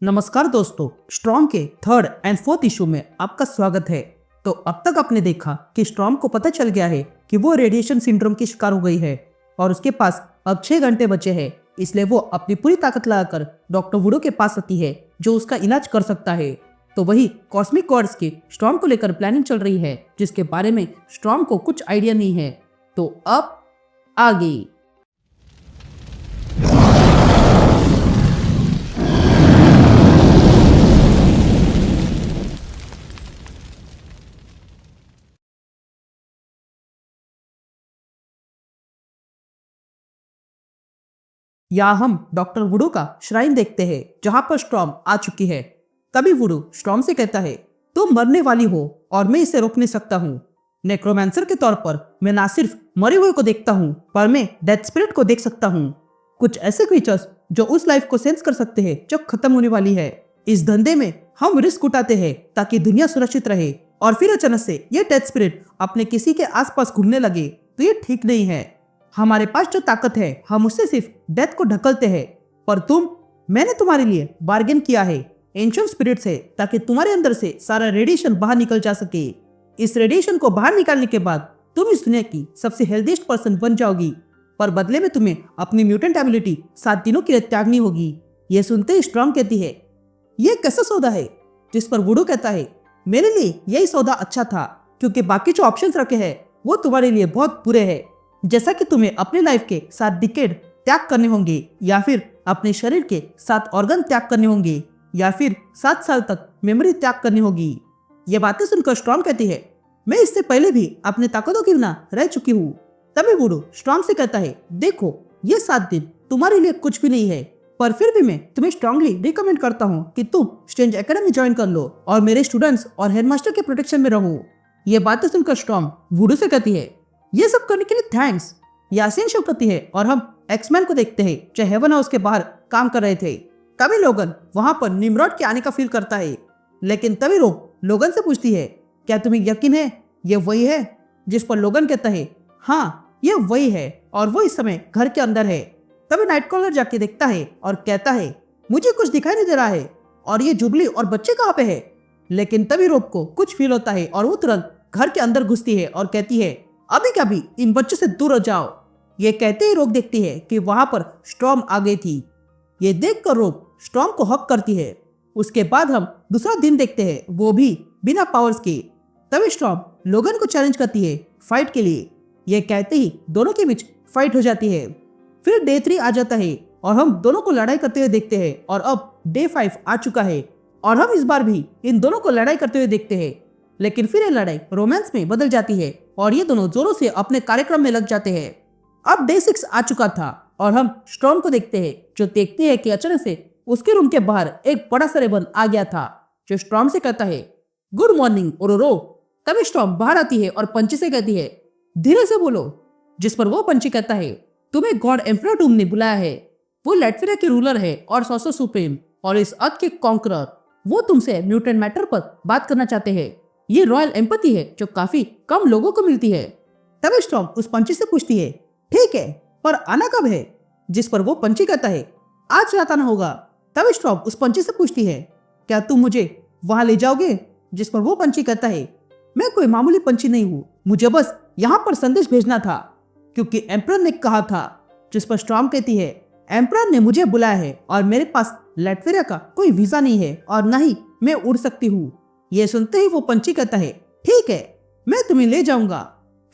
नमस्कार दोस्तों, स्ट्रॉम के थर्ड एंड फोर्थ इशू में आपका स्वागत है। तो अब तक आपने देखा कि स्ट्रॉम को पता चल गया है कि वो रेडिएशन सिंड्रोम की शिकार हो गई है और उसके पास अब 6 घंटे बचे हैं। इसलिए वो अपनी पूरी ताकत लगाकर डॉक्टर वुडो के पास आती है जो उसका इलाज कर सकता है। तो वही कॉस्मिक कॉर्ड्स की स्ट्रॉम को लेकर प्लानिंग चल रही है जिसके बारे में स्ट्रॉम को कुछ आइडिया नहीं है। तो अब आगे यहाँ हम डॉक्टर वुडो का श्राइन देखते हैं जहाँ पर स्ट्रॉम आ चुकी है। तभी वुडो स्ट्रॉम से कहता है, तुम मरने वाली हो और मैं इसे रोक नहीं सकता हूँ। नेक्रोमैंसर के तौर पर मैं ना सिर्फ मरे हुए को देखता हूँ पर मैं डेथ स्पिरिट को देख सकता हूँ, कुछ ऐसे क्रीचर्स जो उस लाइफ को सेंस कर सकते हैं जो खत्म होने वाली है। इस धंधे में हम रिस्क उठाते हैं ताकि दुनिया सुरक्षित रहे और फिर अचानक से ये डेथ स्पिरिट अपने किसी के आसपास घूमने लगे तो ये ठीक नहीं है। हमारे पास जो ताकत है हम उससे सिर्फ डेथ को ढकलते हैं, पर मैंने तुम्हारे लिए बार्गेन किया है एंशिएंट स्पिरिट से ताकि तुम्हारे अंदर से सारा रेडिएशन बाहर निकल जा सके। इस रेडिएशन को बाहर निकालने के बाद तुम इस दुनिया की सबसे हेल्दीस्ट पर्सन बन जाओगी, पर बदले में तुम्हें अपनी म्यूटेंट एबिलिटी 7 दिनों के लिए त्यागनी होगी। ये सुनते ही स्ट्रॉम कहती है, ये कैसा सौदा है? जिस पर वुडो कहता है, मेरे लिए यही सौदा अच्छा था क्योंकि बाकी जो ऑप्शंस रखे हैं वो तुम्हारे लिए बहुत बुरे हैं। जैसा कि तुम्हें अपने लाइफ के 7 डिकेड त्याग करने होंगे या फिर अपने शरीर के 7 ऑर्गन त्याग करने होंगे या फिर 7 साल तक मेमोरी त्याग करनी होगी। ये बातें सुनकर स्ट्रॉम कहती है, मैं इससे पहले भी अपने ताकतों के बिना रह चुकी हूँ। तभी वुडो स्ट्रॉम से कहता है, देखो ये 7 दिन तुम्हारे लिए कुछ भी नहीं है, पर फिर भी मैं तुम्हें स्ट्रांगली रिकमेंड करता हूँ कि तुम स्ट्रेंज एकेडमी ज्वाइन कर लो और मेरे स्टूडेंट्स और हेडमास्टर के प्रोटेक्शन में रहो। ये बातें सुनकर स्ट्रॉम वुडो से कहती है, ये सब करने के लिए थैंक्स। यासीन शो करती है और हम एक्समैन को देखते हैं जो हेवन हाउस के बाहर काम कर रहे थे। तभी लोगन वहां पर निमरॉड के आने का फील करता है, लेकिन तभी लोगन से पूछती है, क्या तुम्हें यकीन है ये वही है? जिस पर लोगन कहता है, हाँ ये वही है और वो इस समय घर के अंदर है। तभी नाइटक्रॉलर जाके देखता है और कहता है, मुझे कुछ दिखाई नहीं दे रहा है और ये जुबली और बच्चे कहाँ पे है? लेकिन तभी रोब को कुछ फील होता है और वो तुरंत घर के अंदर घुसती है और कहती है, अभी कभी इन बच्चों से दूर हो जाओ। ये कहते ही रोक देखती है कि वहां पर स्टॉर्म आ गई थी। ये देखकर रोक स्टॉर्म को हक करती है। उसके बाद हम दूसरा दिन देखते हैं, वो भी बिना पावर्स के। तभी स्टॉर्म लोगन को चैलेंज करती है फाइट के लिए। ये कहते ही दोनों के बीच फाइट हो जाती है। फिर डे 3 आ जाता है और हम दोनों को लड़ाई करते हुए देखते हैं और अब डे 5 आ चुका है और हम इस बार भी इन दोनों को लड़ाई करते हुए देखते हैं। लेकिन फिर ये लड़ाई रोमांस में बदल जाती है और ये दोनों जोरों से अपने कार्यक्रम में लग जाते हैं। अब डे 6 आ चुका था और हम स्टॉर्म को देखते हैं जो देखते हैं कि अचानक से उसके रूम के बाहर एक बड़ा सा रेबन आ गया था जो स्टॉर्म से कहता है, गुड मॉर्निंग ओरोरो। तभी स्टॉर्म बाहर आती है और पंची से कहती है, धीरे से बोलो। जिस पर वो पंची कहता है, तुम्हें गॉड एम्परर डूम ने बुलाया है। वो लैटफेरिया के रूलर है और सॉसर सुप्रीम और इस अर्थ के कॉन्करर। वो तुमसे म्यूटेंट मैटर पर बात करना चाहते हैं। ये रॉयल एम्पैथी है जो काफी कम लोगों को मिलती है। तभी स्टॉर्म उस पंची से पूछती है, ठीक है पर आना कब है? जिस पर वो पंची कहता है, आज रात आना होगा। तभी स्टॉर्म उस पंची से पूछती है, क्या तुम मुझे वहां ले जाओगे? जिस पर वो पंची कहता है, मैं कोई मामूली पंची नहीं हूँ, मुझे बस यहाँ पर संदेश भेजना था क्योंकि एम्परर ने कहा था। जिस पर स्टॉर्म कहती है, एम्परर ने मुझे बुलाया है और मेरे पास लैटवेरिया का कोई वीजा नहीं है और न ही मैं उड़ सकती हूँ। ये सुनते ही वो पंची कहता है, ठीक है मैं तुम्हें ले जाऊंगा।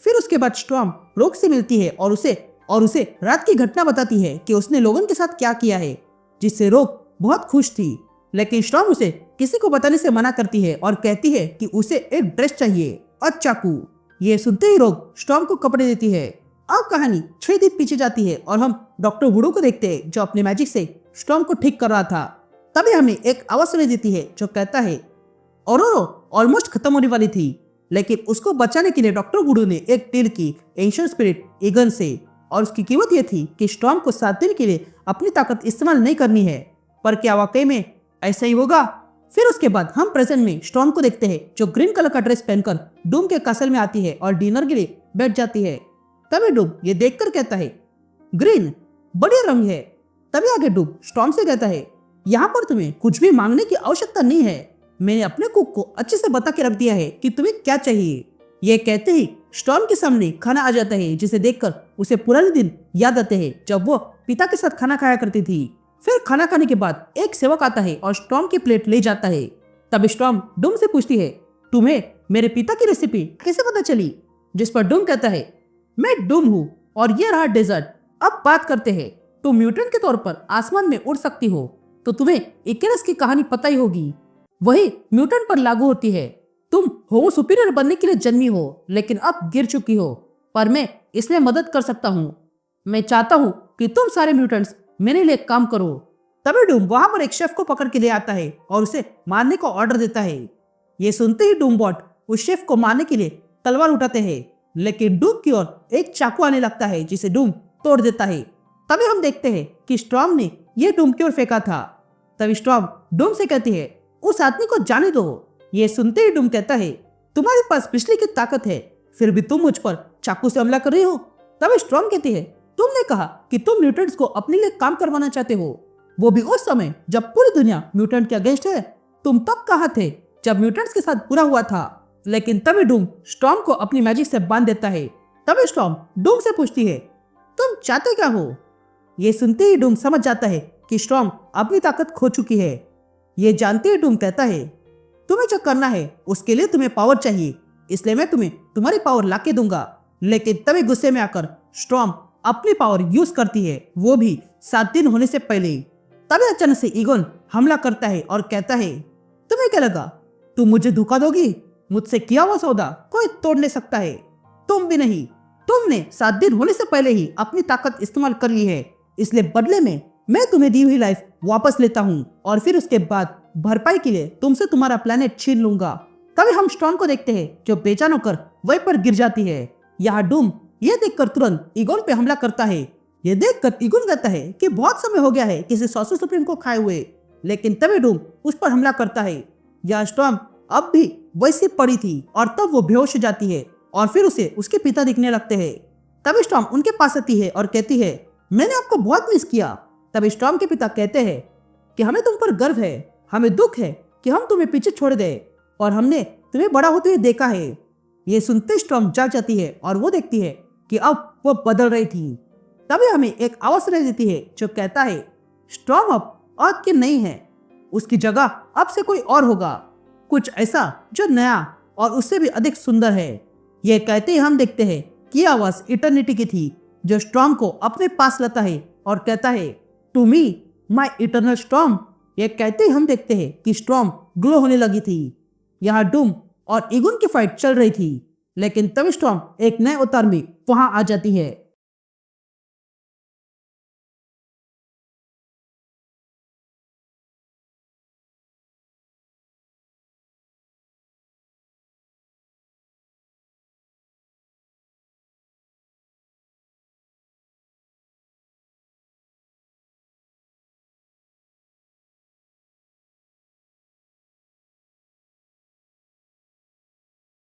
फिर उसके बाद स्टॉर्म रोक से मिलती है और उसे रात की घटना बताती है कि उसने लोगन के साथ क्या किया है, जिससे रोक बहुत खुश थी। लेकिन स्टॉर्म उसे किसी को बताने से मना करती है और कहती है कि उसे एक ड्रेस चाहिए और चाकू। ये सुनते ही रोक स्टॉर्म को कपड़े देती है। अब कहानी 6 दिन पीछे जाती है और हम डॉक्टर वुडो को देखते हैं जो अपने मैजिक से स्टॉर्म को ठीक कर रहा था। तभी हमें एक आवाज सुनाई देती है जो कहता है, ओरोरो ऑलमोस्ट खत्म होने वाली थी, लेकिन उसको बचाने के लिए डॉक्टर वुडो ने एक डील की एंशिएंट स्पिरिट ईगन से और उसकी कीमत यह थी कि स्टॉर्म को 7 दिन के लिए अपनी ताकत इस्तेमाल नहीं करनी है। पर क्या वाकई में ऐसा ही होगा? फिर उसके बाद हम प्रेजेंट में स्टॉर्म को देखते हैं जो ग्रीन कलर का ड्रेस पहनकर डूम के कासल में आती है और डिनर के लिए बैठ जाती है। तभी डूम ये देखकर कहता है, ग्रीन बढ़िया रंग है। तभी आगे डूम स्टॉर्म से कहता है, यहाँ पर तुम्हें कुछ भी मांगने की आवश्यकता नहीं है। मैंने अपने कुक को अच्छे से बता के रख दिया है कि तुम्हें क्या चाहिए। ये कहते ही स्टॉर्म के सामने खाना आ जाता है, जिसे देखकर उसे पुराने दिन याद आते हैं जब वो पिता के साथ खाना खाया करती थी। फिर खाना खाने के बाद एक सेवक आता है और स्टॉर्म की प्लेट ले जाता है। तब स्टॉर्म डूम से पूछती है, तुम्हें मेरे पिता की रेसिपी कैसे पता चली? जिस पर डूम कहता है, मैं डूम हूँ और ये रहा डेजर्ट। अब बात करते हैं। तुम म्यूटेंट के तौर पर आसमान में उड़ सकती हो, तो तुम्हें इकेरस की कहानी पता ही होगी। वही म्यूटेंट पर लागू होती है। तुम होमो सुपीरियर बनने के लिए जन्मी हो, लेकिन अब गिर चुकी हो, पर मैं इसमें मदद कर सकता हूँ। मैं चाहता हूँ कि तुम सारे म्यूटेंट्स मेरे लिए काम करो। तभी डूम वहां पर एक शेफ को पकड़ के ले आता है और उसे मारने का ऑर्डर देता है। ये सुनते ही डूमबॉट उस शेफ को मारने के लिए तलवार उठाते हैं, लेकिन डूम की ओर एक चाकू आने लगता है जिसे डूम तोड़ देता है। तभी हम देखते हैं कि स्टॉर्म ने यह डूम की ओर फेंका था। तभी स्टॉर्म डूम से कहती है, उस आदमी को जाने दो। ये सुनते ही डूम कहता है, तुम्हारे पास बिजली की ताकत है, फिर भी तुम मुझ पर चाकू से हमला कर रही हो। तभी स्टॉर्म कहती है, तुमने कहा कि तुम म्यूटेंट्स को अपने लिए काम करवाना चाहते हो, वो भी उस समय जब पूरी दुनिया म्यूटेंट के अगेंस्ट है। तुम तब कहाँ थे जब म्यूटेंट्स के साथ बुरा हुआ था? लेकिन तभी डूम स्टॉर्म को अपनी मैजिक से बांध देता है। तभी स्टॉर्म डूम से पूछती है, तुम चाहते क्या हो? ये सुनते ही डूम समझ जाता है कि स्टॉर्म अपनी ताकत खो चुकी है। ये जानते ही डूम कहता है, तुम्हें जो करना है उसके लिए तुम्हें पावर चाहिए, इसलिए मैं तुम्हें तुम्हारी पावर लाके दूंगा। लेकिन तभी गुस्से में आकर स्टॉर्म अपनी पावर यूज करती है, वो भी 7 दिन होने से पहले। तभी अचानक से ईगोन हमला करता है और कहता है, तुम्हें क्या लगा तुम मुझे धोखा दोगी? मुझसे किया हुआ सौदा कोई तोड़ नहीं सकता है, तुम भी नहीं। तुमने 7 दिन होने से पहले ही अपनी ताकत इस्तेमाल कर ली है, इसलिए बदले में मैं तुम्हें दी हुई लाइफ वापस लेता हूँ और फिर उसके बाद भरपाई के लिए तुमसे तुम्हारा प्लेनेट छीन लूंगा। तभी हम स्टॉर्म को देखते हैं जो बेजान होकर वहीं पर गिर जाती है। यहाँ डूम ये देखकर तुरंत ईगोन पे हमला करता है। ये देखकर ईगोन कहता है कि बहुत समय हो गया है किसी सॉर्सर सुप्रीम को खाए हुए, लेकिन तभी डूम उस पर हमला करता है। यहाँ स्टॉर्म अब भी वैसी पड़ी थी और तब वो बेहोश हो जाती है और फिर उसे उसके पिता दिखने लगते हैं। तभी स्टॉर्म उनके पास आती है और कहती है, मैंने आपको बहुत मिस किया। तभी स्टॉर्म के पिता कहते हैं कि हमें तुम पर गर्व है, हमें दुख है कि हम तुम्हें पीछे छोड़ दे और हमने तुम्हें बड़ा होते हुए देखा है। ये सुनते स्टॉर्म जाग जाती है और वो देखती है कि अब वो बदल रही थी। तभी हमें एक आवाज सुनाई देती है जो कहता है, स्टॉर्म अब अर्थ की नहीं है, उसकी जगह अब से कोई और होगा, कुछ ऐसा जो नया और उससे भी अधिक सुंदर है। ये कहते ही हम देखते हैं कि आवाज इटर्निटी की थी जो स्टॉर्म को अपने पास लाता है और कहता है, to me my eternal storm. ये कहते ही हम देखते हैं कि स्टॉर्म ग्लो होने लगी थी। यहाँ डूम और ईगोन की फाइट चल रही थी, लेकिन तभी स्टॉर्म एक नए अवतार में वहां आ जाती है।